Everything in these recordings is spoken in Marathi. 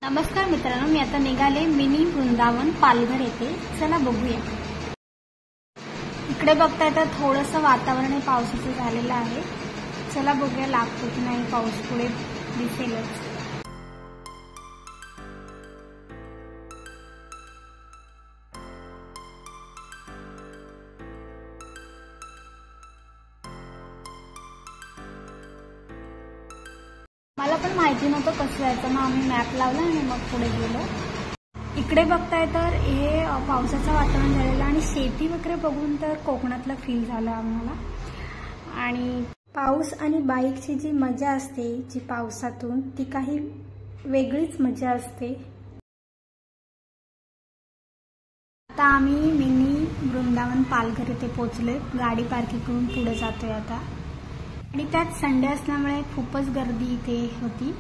नमस्कार मित्रांनो, मी आता निघाले मिनी वृंदावन पालघर येथे। चला बघूया। इकडे बघताय तर थोडंसं वातावरण हे पावसाचं झालेलं आहे। चला बघूया लागतो की नाही पाऊस, पुढे दिसेलच। मला पण माहिती नव्हतं कसं जायचं, मग आम्ही मॅप लावला आणि मग पुढे गेलो। इकडे बघताय तर हे पावसाचं वातावरण झालेलं आणि शेती वगैरे बघून तर कोकणातलं फील झालं आम्हाला। आणि पाऊस आणि बाईकची जी मजा असते जी पावसातून, ती काही वेगळीच मजा असते। आता आम्ही मिनी वृंदावन पालघर येथे पोहोचलोय। गाडी पार्किंग करून पुढे जातोय आता। आणि त्यात संडे असल्यामुळे खूपच गर्दी इथे होती।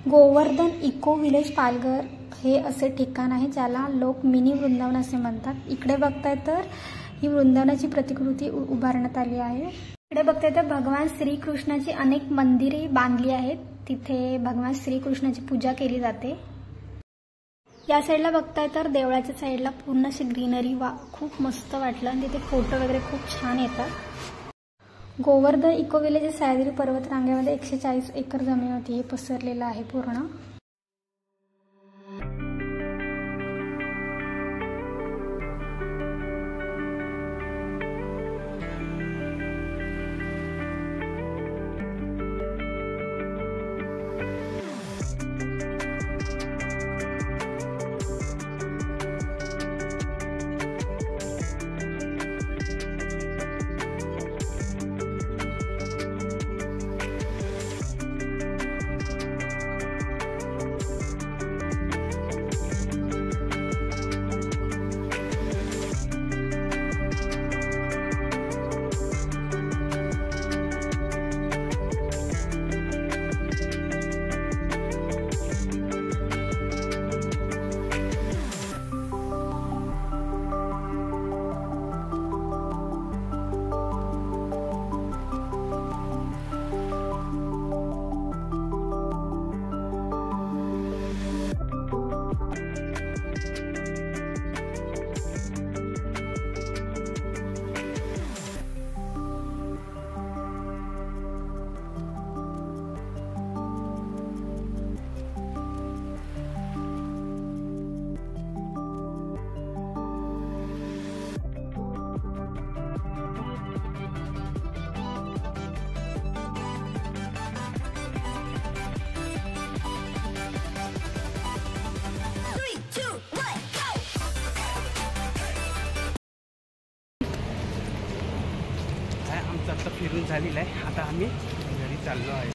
गोवर्धन इको विलेज पालघर हे असे ठिकाण आहे ज्याला लोक मिनी वृंदावन असे म्हणतात। इकडे बघताय तर ही वृंदावनाची प्रतिकृती उभारण्यात आली आहे। इकडे बघताय तर भगवान श्रीकृष्णाची अनेक मंदिरे बांधली आहेत। तिथे भगवान श्रीकृष्णाची पूजा केली जाते। या साईडला बघताय तर देवळाच्या साईडला पूर्ण अशी ग्रीनरी खूप मस्त वाटलं आणि तिथे फोटो वगैरे खूप छान येतात। गोवर्धन इको विलेज सह्याद्री पर्वत रांगेमध्ये 140 एकर जमीन होती, हे पसरलेलं आहे पूर्ण। आता फिरून झालेला आहे, आता आम्ही घरी चाललो आहे।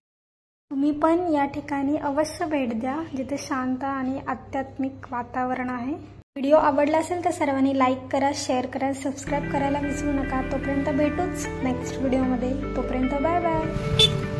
तुम्ही पण या ठिकाणी अवश्य भेट द्या, जिथे शांत आणि आध्यात्मिक वातावरण आहे। व्हिडिओ आवडला असेल तर सर्वांनी लाईक करा, शेअर करा, सबस्क्राईब करायला विसरू नका। तोपर्यंत भेटूच नेक्स्ट व्हिडिओमध्ये। तोपर्यंत बाय बाय।